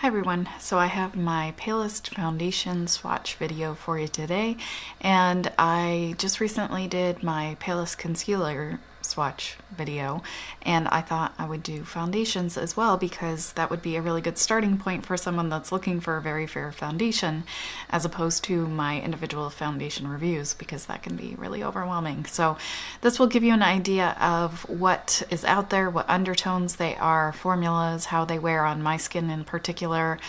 Hi everyone, so I have my Palest foundation swatch video for you today, and I just recently did my Palest concealer swatch video, and I thought I would do foundations as well because that would be a really good starting point for someone that's looking for a very fair foundation as opposed to my individual foundation reviews, because that can be really overwhelming. So this will give you an idea of what is out there, what undertones they are, formulas, how they wear on my skin in particular,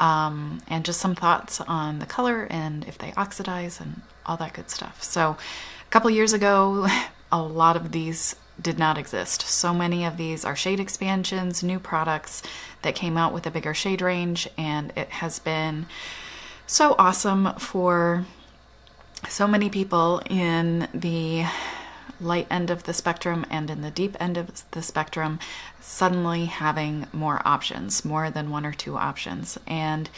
and just some thoughts on the color and if they oxidize and all that good stuff. So a couple years ago, a lot of these did not exist. So many of these are shade expansions, new products that came out with a bigger shade range, and it has been so awesome for so many people in the light end of the spectrum and in the deep end of the spectrum suddenly having more options, more than one or two options. And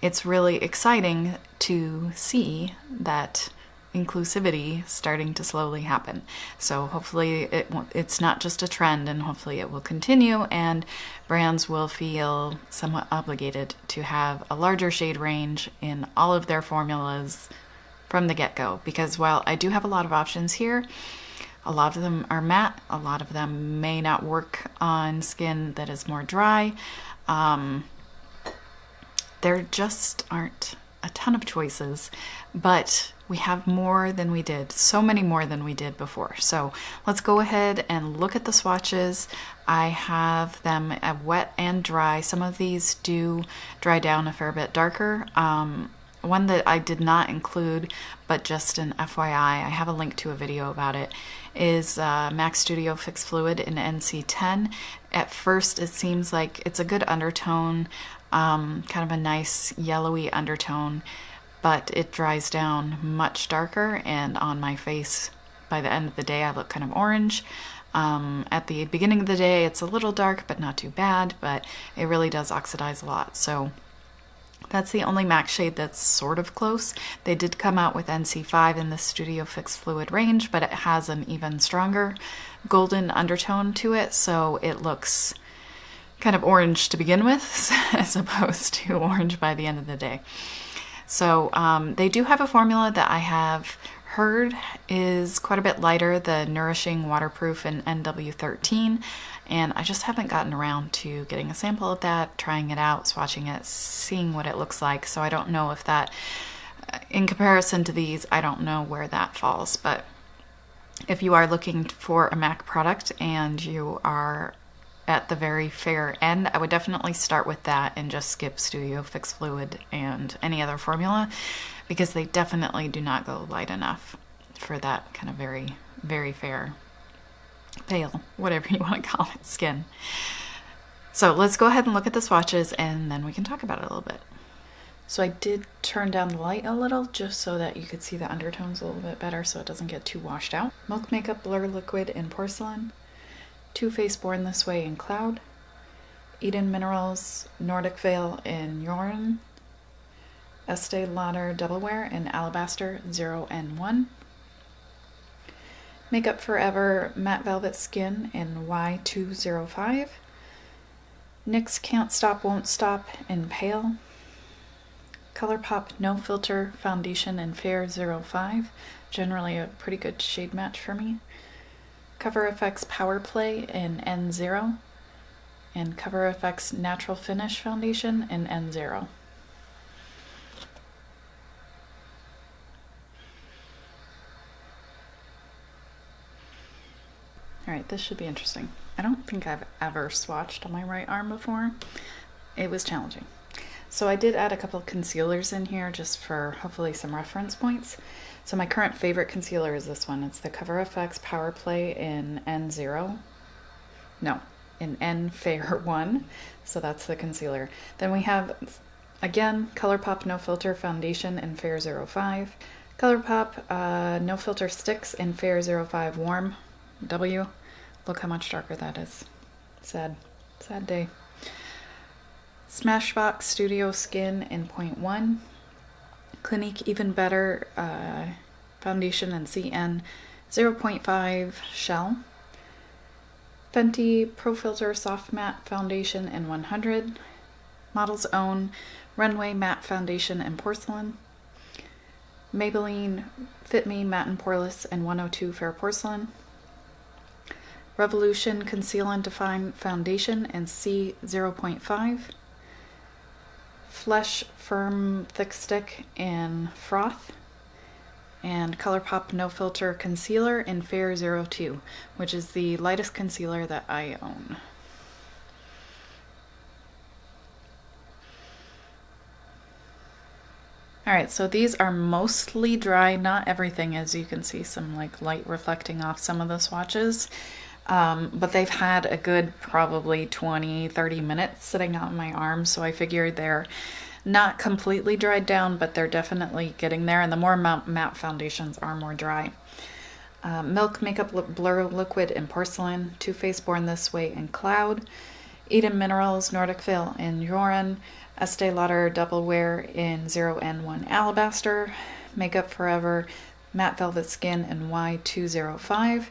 it's really exciting to see that inclusivity starting to slowly happen. So hopefully it's not just a trend, and hopefully it will continue, and brands will feel somewhat obligated to have a larger shade range in all of their formulas from the get-go. Because while I do have a lot of options here, a lot of them are matte, a lot of them may not work on skin that is more dry. There just aren't a ton of choices, but we have more than we did, so many more than we did before. So let's go ahead and look at the swatches. I have them wet and dry. Some of these do dry down a fair bit darker. One that I did not include, but just an FYI, I have a link to a video about it, is MAC Studio Fix Fluid in NC10. At first it seems like it's a good undertone, kind of a nice yellowy undertone, but it dries down much darker, and on my face by the end of the day I look kind of orange. At the beginning of the day it's a little dark but not too bad, but it really does oxidize a lot. So that's the only MAC shade that's sort of close. They did come out with NC5 in the Studio Fix Fluid range, but it has an even stronger golden undertone to it, so it looks kind of orange to begin with as opposed to orange by the end of the day. So they do have a formula that I have heard is quite a bit lighter, the Nourishing Waterproof in NW13, and I just haven't gotten around to getting a sample of that, trying it out, swatching it, seeing what it looks like. So I don't know if that, in comparison to these, I don't know where that falls. But if you are looking for a MAC product and you are at the very fair end, I would definitely start with that and just skip Studio Fix Fluid and any other formula, because they definitely do not go light enough for that kind of very, very fair, pale, whatever you want to call it, skin. So let's go ahead and look at the swatches and then we can talk about it a little bit. So I did turn down the light a little just so that you could see the undertones a little bit better so it doesn't get too washed out. Milk Makeup Blur Liquid in Porcelain, Too Faced Born This Way in Cloud, Idun Minerals Nordic Veil in Jorunn, Estee Lauder Double Wear in Alabaster 0 and 1, Makeup Forever Matte Velvet Skin in Y205, NYX Can't Stop Won't Stop in Pale, Colourpop No Filter Foundation in Fair 05, generally a pretty good shade match for me, Cover FX Power Play in N0, and Cover FX Natural Finish Foundation in N0. Alright, this should be interesting. I don't think I've ever swatched on my right arm before. It was challenging. So I did add a couple of concealers in here just for hopefully some reference points. So my current favorite concealer is this one. It's the Cover FX Power Play in N0. No, in N Fair 1. So that's the concealer. Then we have, again, Colourpop No Filter Foundation in Fair 05. Colourpop No Filter Stix in Fair 05 Warm. W. Look how much darker that is. Sad. Sad day. Smashbox Studio Skin in 0.1. Clinique Even Better Foundation in CN 0.5 Shell. Fenty Pro Filter Soft Matte Foundation in 100. Model's Own Runway Matte Foundation and Porcelain, Maybelline Fit Me Matte and Poreless and 102 Fair Porcelain, Revolution Conceal and Define Foundation and C 0.5, Flesh Firm Thickstick in Froth, and Colourpop No Filter Concealer in Fair 02, which is the lightest concealer that I own. Alright, so these are mostly dry, not everything, as you can see some like light reflecting off some of the swatches. But they've had a good probably 20-30 minutes sitting on my arm, so I figured they're not completely dried down, but they're definitely getting there, and the more matte foundations are more dry. Milk Makeup Blur Liquid in Porcelain, Too Faced Born This Way in Cloud, Idun Minerals Nordic Fill in Jorunn, Estee Lauder Double Wear in 0N1 Alabaster, Makeup Forever Matte Velvet Skin in Y205,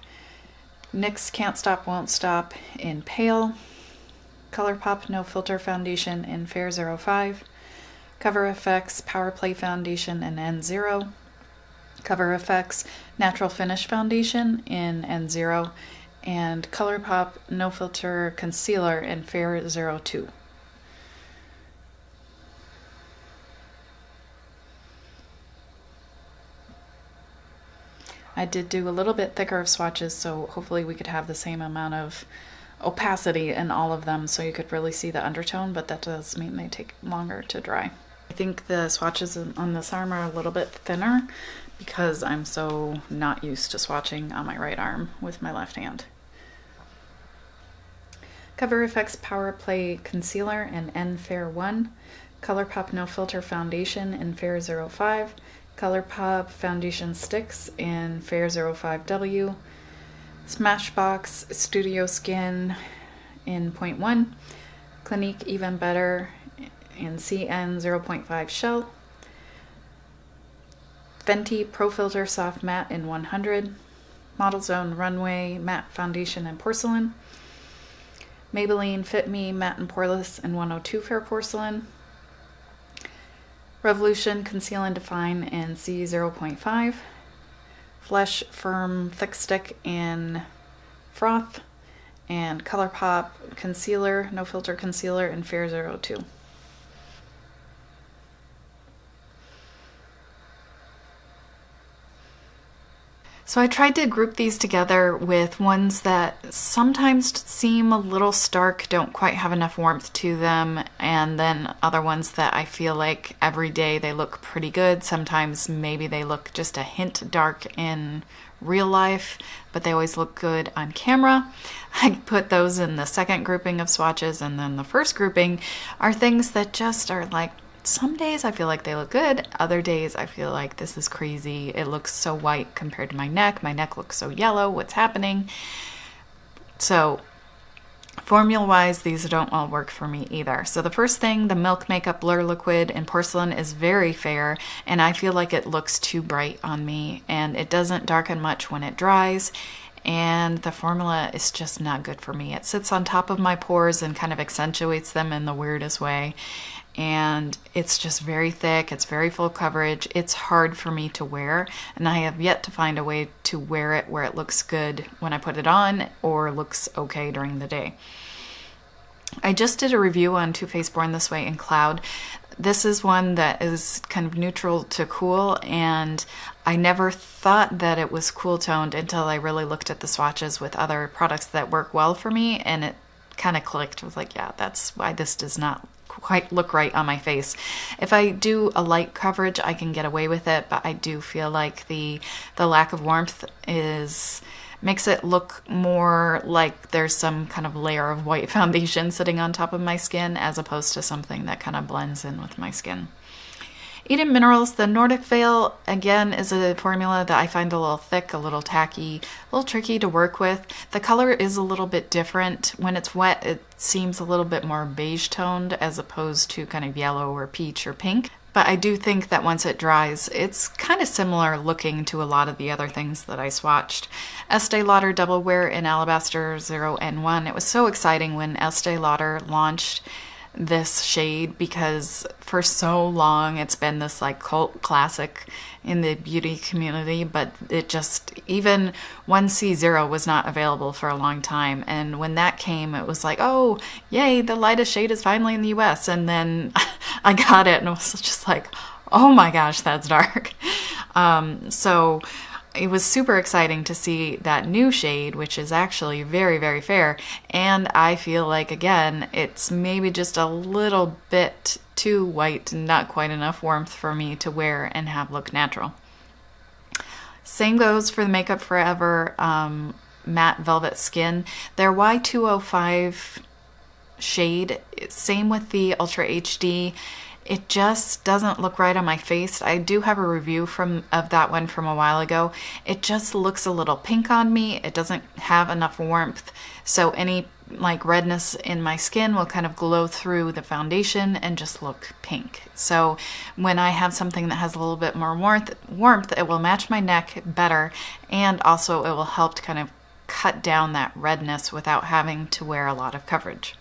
NYX Can't Stop Won't Stop in Pale, Colourpop No Filter Foundation in Fair 05, Cover FX Power Play Foundation in N0, Cover FX Natural Finish Foundation in N0, and Colourpop No Filter Concealer in Fair 02. I did do a little bit thicker of swatches, so hopefully we could have the same amount of opacity in all of them so you could really see the undertone, but that does mean they take longer to dry. I think the swatches on this arm are a little bit thinner because I'm so not used to swatching on my right arm with my left hand. Cover FX Power Play Concealer in N Fair 1, Colourpop No Filter Foundation in Fair 05, Colourpop Foundation Stix in Fair 05W, Smashbox Studio Skin in 0.1, Clinique Even Better in CN 0.5 Shell, Fenty Pro Filter Soft Matte in 100, Model's Own Runway Matte Foundation in Porcelain, Maybelline Fit Me Matte and Poreless in 102 Fair Porcelain, Revolution Conceal and Define in C 0.5, Flesh Firm Thickstick in Froth, and Colourpop Concealer No Filter Concealer in Fair 02. So I tried to group these together with ones that sometimes seem a little stark, don't quite have enough warmth to them, and then other ones that I feel like every day they look pretty good. Sometimes maybe they look just a hint dark in real life, but they always look good on camera. I put those in the second grouping of swatches, and then the first grouping are things that just are like, some days I feel like they look good, other days I feel like this is crazy. It looks so white compared to my neck. My neck looks so yellow. What's happening? So formula-wise, these don't all work for me either. So the first thing, the Milk Makeup Blur Liquid in Porcelain is very fair, and I feel like it looks too bright on me, and it doesn't darken much when it dries, and the formula is just not good for me. It sits on top of my pores and kind of accentuates them in the weirdest way. And it's just very thick, it's very full coverage, it's hard for me to wear, and I have yet to find a way to wear it where it looks good when I put it on or looks okay during the day. I just did a review on Too Faced Born This Way in Cloud. This is one that is kind of neutral to cool, and I never thought that it was cool toned until I really looked at the swatches with other products that work well for me, and it kind of clicked. I was like, yeah, that's why this does not quite look right on my face. If I do a light coverage, I can get away with it, but I do feel like the lack of warmth makes it look more like there's some kind of layer of white foundation sitting on top of my skin, as opposed to something that kind of blends in with my skin. Idun Minerals, the Nordic Veil, again, is a formula that I find a little thick, a little tacky, a little tricky to work with. The color is a little bit different. When it's wet, it seems a little bit more beige toned as opposed to kind of yellow or peach or pink. But I do think that once it dries, it's kind of similar looking to a lot of the other things that I swatched. Estee Lauder Double Wear in Alabaster 0N1. It was so exciting when Estee Lauder launched this shade because for so long it's been this like cult classic in the beauty community, but it just, even 1C0 was not available for a long time. And when that came, it was like, oh, yay, the lightest shade is finally in the US. And then I got it and it was just like, oh my gosh, that's dark. So it was super exciting to see that new shade, which is actually very, very fair. And I feel like, again, it's maybe just a little bit too white, not quite enough warmth for me to wear and have look natural. Same goes for the Makeup Forever Matte Velvet Skin. Their Y205 shade, same with the Ultra HD. It just doesn't look right on my face. I do have a review of that one from a while ago. It just looks a little pink on me. It doesn't have enough warmth. So any like redness in my skin will kind of glow through the foundation and just look pink. So when I have something that has a little bit more warmth, it will match my neck better. And also it will help to kind of cut down that redness without having to wear a lot of coverage.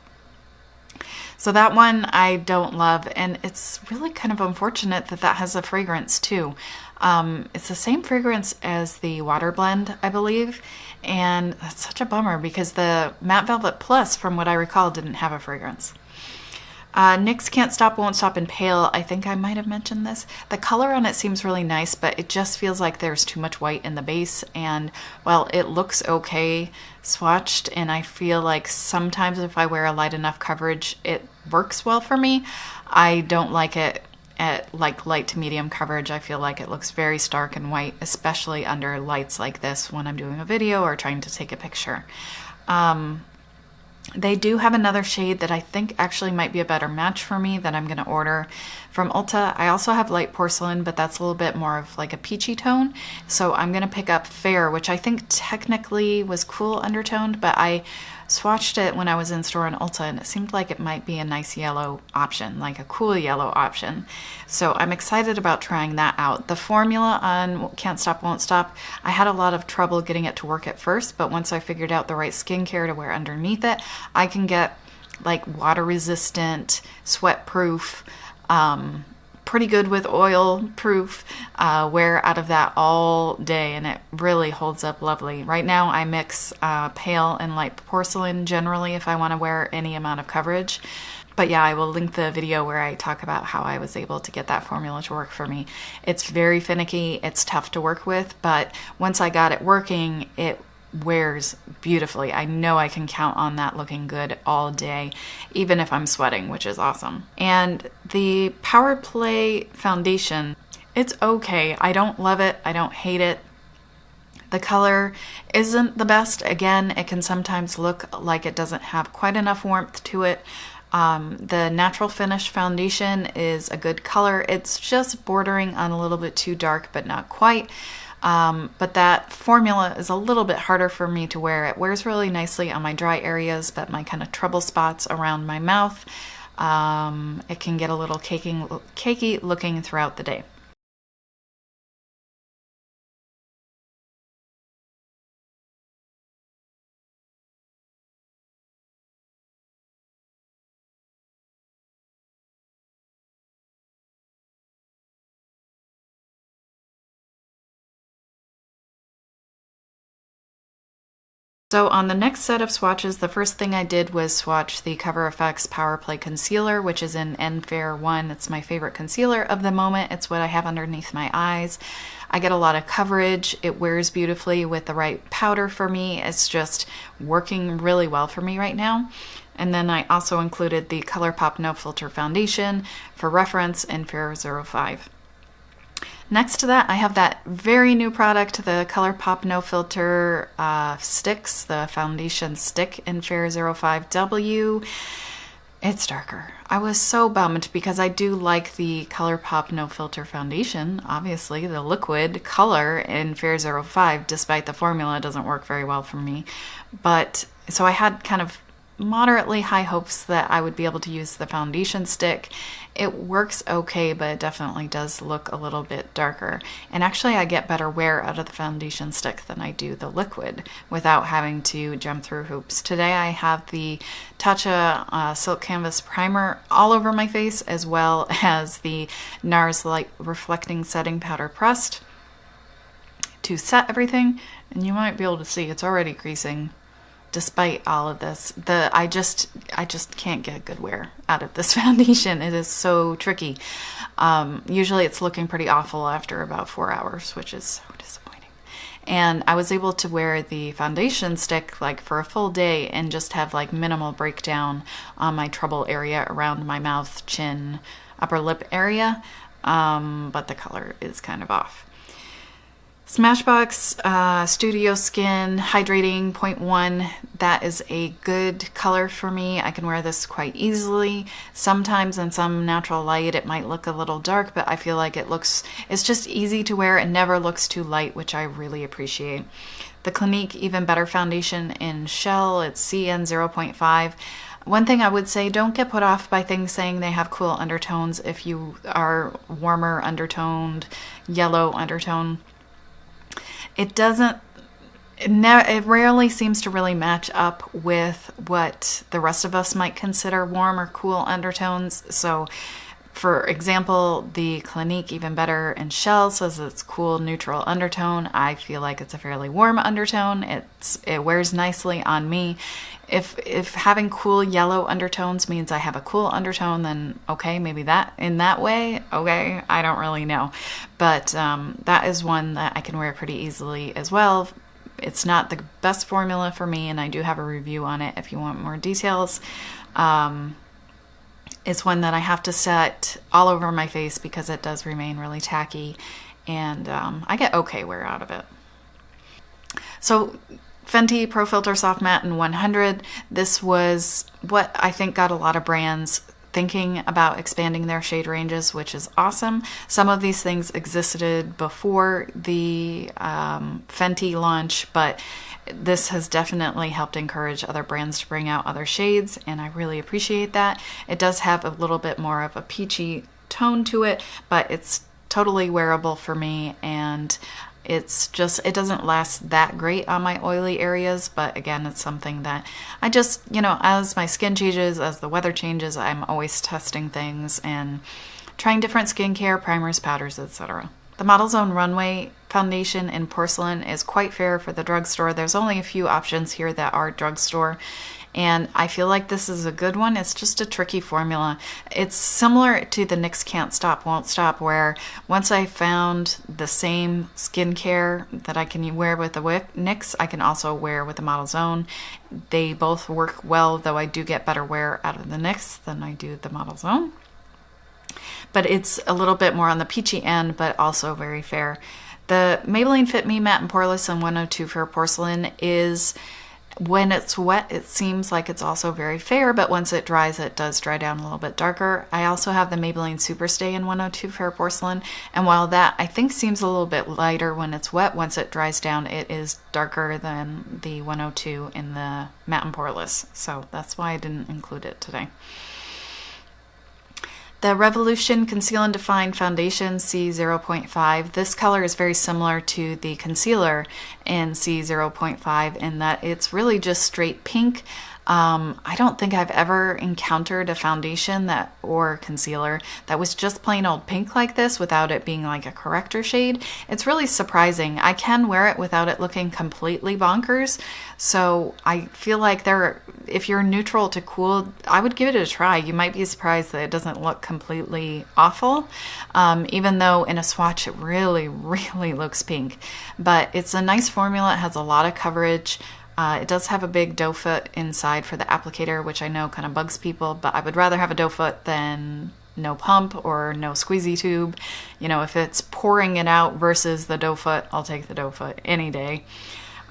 So that one I don't love, and it's really kind of unfortunate that that has a fragrance too. It's the same fragrance as the Water Blend, I believe, and that's such a bummer because the Matte Velvet Plus, from what I recall, didn't have a fragrance. NYX Can't Stop, Won't Stop in Pale, I think I might have mentioned this. The color on it seems really nice, but it just feels like there's too much white in the base, and well, it looks okay swatched, and I feel like sometimes if I wear a light enough coverage, it works well for me. I don't like it at like light to medium coverage. I feel like it looks very stark and white, especially under lights like this when I'm doing a video or trying to take a picture. They do have another shade that I think actually might be a better match for me that I'm going to order from Ulta. I also have Light Porcelain, but that's a little bit more of like a peachy tone. So I'm going to pick up Fair, which I think technically was cool undertoned, but I swatched it when I was in store in Ulta and it seemed like it might be a nice yellow option, like a cool yellow option. So I'm excited about trying that out. The formula on Can't Stop, Won't Stop, I had a lot of trouble getting it to work at first, but once I figured out the right skincare to wear underneath it, I can get like water resistant, sweat proof, pretty good with oil proof, wear out of that all day, and it really holds up lovely. Right now I mix pale and light porcelain generally if I want to wear any amount of coverage. But yeah, I will link the video where I talk about how I was able to get that formula to work for me. It's very finicky, it's tough to work with, but once I got it working, it wears beautifully. I know I can count on that looking good all day, even if I'm sweating, which is awesome. And the Power Play foundation, it's okay. I don't love it. I don't hate it. The color isn't the best. Again, it can sometimes look like it doesn't have quite enough warmth to it. The Natural Finish foundation is a good color. It's just bordering on a little bit too dark, but not quite. But that formula is a little bit harder for me to wear. It wears really nicely on my dry areas, but my kind of trouble spots around my mouth, it can get a little cakey looking throughout the day. So on the next set of swatches, the first thing I did was swatch the Cover FX Power Play Concealer, which is in N-Fair 1. It's my favorite concealer of the moment. It's what I have underneath my eyes. I get a lot of coverage. It wears beautifully with the right powder for me. It's just working really well for me right now. And then I also included the Colourpop No Filter Foundation for reference in Fair 05. Next to that, I have that very new product, the Colourpop No Filter Stix, the foundation stick in Fair 05W. It's darker. I was so bummed because I do like the Colourpop No Filter foundation, obviously the liquid color in Fair 05, despite the formula doesn't work very well for me. But so I had kind of moderately high hopes that I would be able to use the foundation stick. It works okay, but it definitely does look a little bit darker. And actually I get better wear out of the foundation stick than I do the liquid without having to jump through hoops. Today I have the Tatcha Silk Canvas Primer all over my face, as well as the NARS Light Reflecting Setting Powder pressed to set everything. And you might be able to see it's already creasing. Despite all of this, I just can't get good wear out of this foundation. It is so tricky. Usually it's looking pretty awful after about 4 hours, which is so disappointing. And I was able to wear the foundation stick like for a full day and just have like minimal breakdown on my trouble area around my mouth, chin, upper lip area, but the color is kind of off. Smashbox Studio Skin Hydrating 0.1, that is a good color for me. I can wear this quite easily. Sometimes in some natural light it might look a little dark, but I feel like it's just easy to wear and never looks too light, which I really appreciate. The Clinique Even Better Foundation in Shell, it's CN 0.5. One thing I would say, don't get put off by things saying they have cool undertones if you are warmer undertoned, yellow undertone. It rarely seems to really match up with what the rest of us might consider warm or cool undertones. So, for example, the Clinique Even Better in Shell says it's cool neutral undertone. I feel like it's a fairly warm undertone. It wears nicely on me. If having cool yellow undertones means I have a cool undertone, then okay, maybe that in that way, okay, I don't really know. But that is one that I can wear pretty easily as well. It's not the best formula for me, and I do have a review on it if you want more details. It's one that I have to set all over my face because it does remain really tacky, and I get okay wear out of it. So Fenty Pro Filter Soft Matte in 100. This was what I think got a lot of brands thinking about expanding their shade ranges, which is awesome. Some of these things existed before the Fenty launch, but this has definitely helped encourage other brands to bring out other shades, and I really appreciate that. It does have a little bit more of a peachy tone to it, but it's totally wearable for me, and it doesn't last that great on my oily areas, but again, it's something that I just, as my skin changes, as the weather changes, I'm always testing things and trying different skincare, primers, powders, etc. The Model's Own Runway Foundation in Porcelain is quite fair for the drugstore. There's only a few options here that are drugstore, and I feel like this is a good one. It's just a tricky formula. It's similar to the NYX Can't Stop, Won't Stop, where once I found the same skincare that I can wear with the NYX, I can also wear with the Model's Own. They both work well, though I do get better wear out of the NYX than I do the Model's Own. But it's a little bit more on the peachy end, but also very fair. The Maybelline Fit Me Matte and Poreless in 102 Fair Porcelain is, when it's wet, it seems like it's also very fair, but once it dries, it does dry down a little bit darker. I also have the Maybelline Superstay in 102 Fair Porcelain, and while that I think seems a little bit lighter when it's wet, once it dries down, it is darker than the 102 in the Matte and Poreless. So that's why I didn't include it today. The Revolution Conceal and Define Foundation C0.5. This color is very similar to the concealer in C0.5 in that it's really just straight pink. I don't think I've ever encountered a foundation or concealer that was just plain old pink like this without it being like a corrector shade. It's really surprising. I can wear it without it looking completely bonkers. So I feel like if you're neutral to cool, I would give it a try. You might be surprised that it doesn't look completely awful, even though in a swatch it really, really looks pink. But it's a nice formula. It has a lot of coverage. It does have a big doe foot inside for the applicator, which I know kind of bugs people, but I would rather have a doe foot than no pump or no squeezy tube. If it's pouring it out versus the doe foot, I'll take the doe foot any day.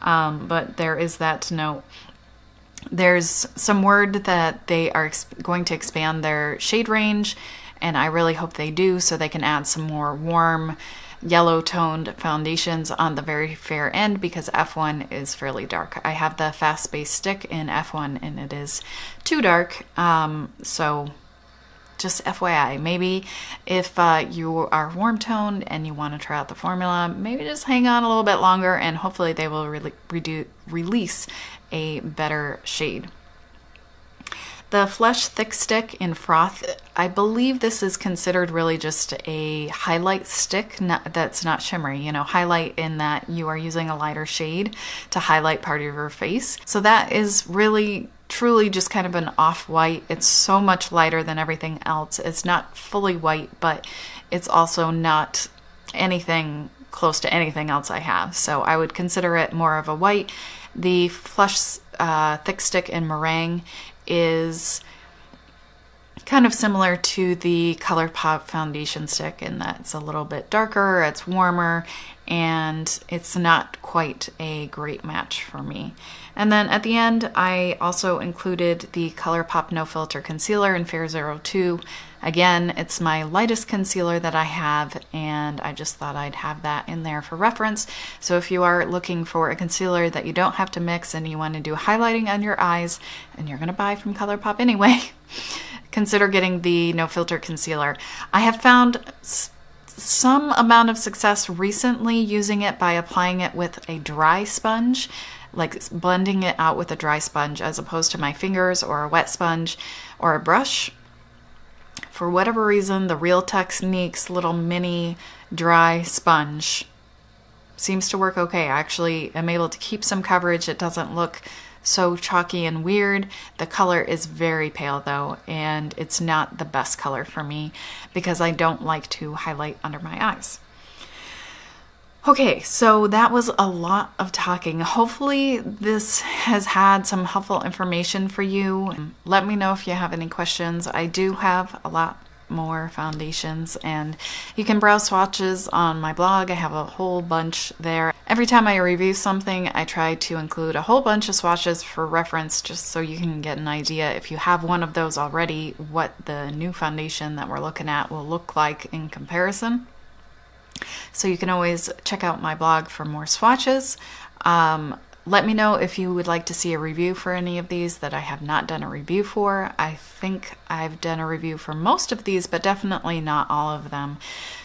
But there is that to note. There's some word that they are going to expand their shade range, and I really hope they do so they can add some more warm yellow toned foundations on the very fair end because F1 is fairly dark. I have the Fast Base Stick in F1 and it is too dark. So just FYI, maybe if you are warm toned and you want to try out the formula, maybe just hang on a little bit longer and hopefully they will release a better shade. The Flush Thick Stick in Froth, I believe this is considered really just a highlight stick that's not shimmery, you know, highlight in that you are using a lighter shade to highlight part of your face. So that is really truly just kind of an off-white. It's so much lighter than everything else. It's not fully white, but it's also not anything close to anything else I have. So I would consider it more of a white. The Flush Thick Stick in Meringue is kind of similar to the Colourpop foundation stick in that it's a little bit darker, it's warmer, and it's not quite a great match for me. And then at the end, I also included the Colourpop No Filter Concealer in Fair 02. Again, it's my lightest concealer that I have, and I just thought I'd have that in there for reference. So if you are looking for a concealer that you don't have to mix and you want to do highlighting on your eyes, and you're going to buy from Colourpop anyway, consider getting the No Filter Concealer. I have found some amount of success recently using it by applying it with a dry sponge, like blending it out with a dry sponge as opposed to my fingers or a wet sponge or a brush. For whatever reason, the Real Techniques little mini dry sponge seems to work okay. I actually am able to keep some coverage. It doesn't look so chalky and weird. The color is very pale though, and it's not the best color for me because I don't like to highlight under my eyes. Okay, so that was a lot of talking. Hopefully this has had some helpful information for you. Let me know if you have any questions. I do have a lot more foundations and you can browse swatches on my blog. I have a whole bunch there. Every time I review something, I try to include a whole bunch of swatches for reference just so you can get an idea, if you have one of those already, what the new foundation that we're looking at will look like in comparison. So you can always check out my blog for more swatches. Let me know if you would like to see a review for any of these that I have not done a review for. I think I've done a review for most of these, but definitely not all of them.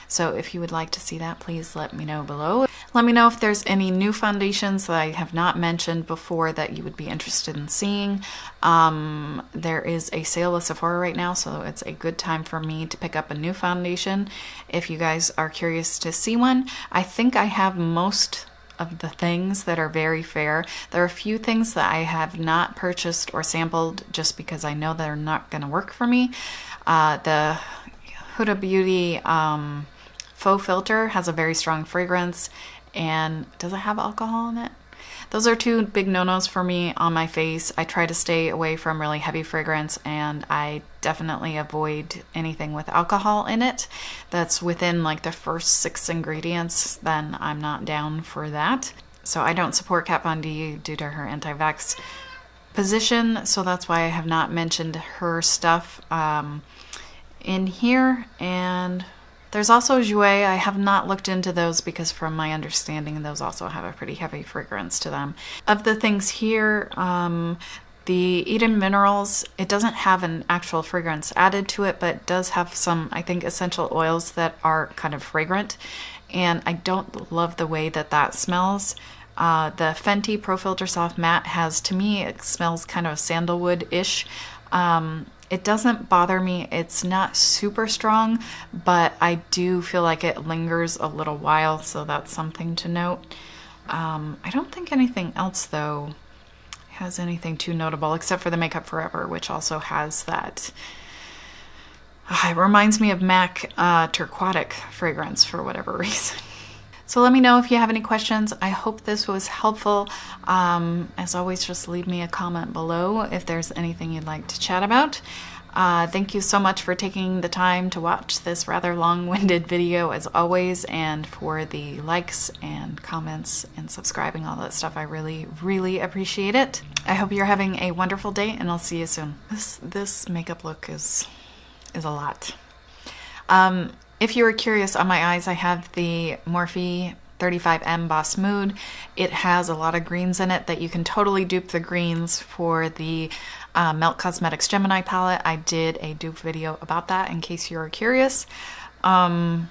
So if you would like to see that, please let me know below. Let me know if there's any new foundations that I have not mentioned before that you would be interested in seeing. There is a sale with Sephora right now, so it's a good time for me to pick up a new foundation if you guys are curious to see one. I think I have most of the things that are very fair. There are a few things that I have not purchased or sampled just because I know they're not going to work for me. The Huda Beauty faux filter has a very strong fragrance, and does it have alcohol in it? Those are two big no-nos for me on my face. I try to stay away from really heavy fragrance, and I definitely avoid anything with alcohol in it that's within like the first 6 ingredients. Then I'm not down for that. So I don't support Kat Von D due to her anti-vax position, so that's why I have not mentioned her stuff in here. And there's also Jouer. I have not looked into those because from my understanding, those also have a pretty heavy fragrance to them. Of the things here, the Idun Minerals, it doesn't have an actual fragrance added to it, but does have some, I think, essential oils that are kind of fragrant. And I don't love the way that that smells. The Fenty Pro Filter Soft Matte has, to me, it smells kind of sandalwood-ish. It doesn't bother me. It's not super strong, but I do feel like it lingers a little while, so that's something to note. I don't think anything else, though, has anything too notable, except for the Makeup Forever, which also has that... it reminds me of MAC Turquotic fragrance for whatever reason. So let me know if you have any questions. I hope this was helpful. As always, just leave me a comment below if there's anything you'd like to chat about. Thank you so much for taking the time to watch this rather long-winded video as always, and for the likes and comments and subscribing, all that stuff. I really, really appreciate it. I hope you're having a wonderful day, and I'll see you soon. This makeup look is a lot. If you were curious, on my eyes I have the Morphe 35M Boss Mood. It has a lot of greens in it that you can totally dupe the greens for the Melt Cosmetics Gemini palette. I did a dupe video about that in case you were curious. And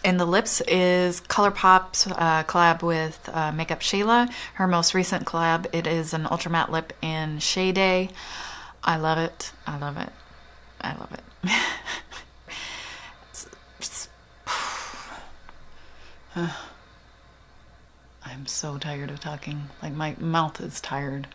the lips is Colourpop's collab with Makeup Shayla. Her most recent collab, it is an ultra matte lip in Shea Day. I love it. I love it. I love it. I'm so tired of talking. Like, my mouth is tired.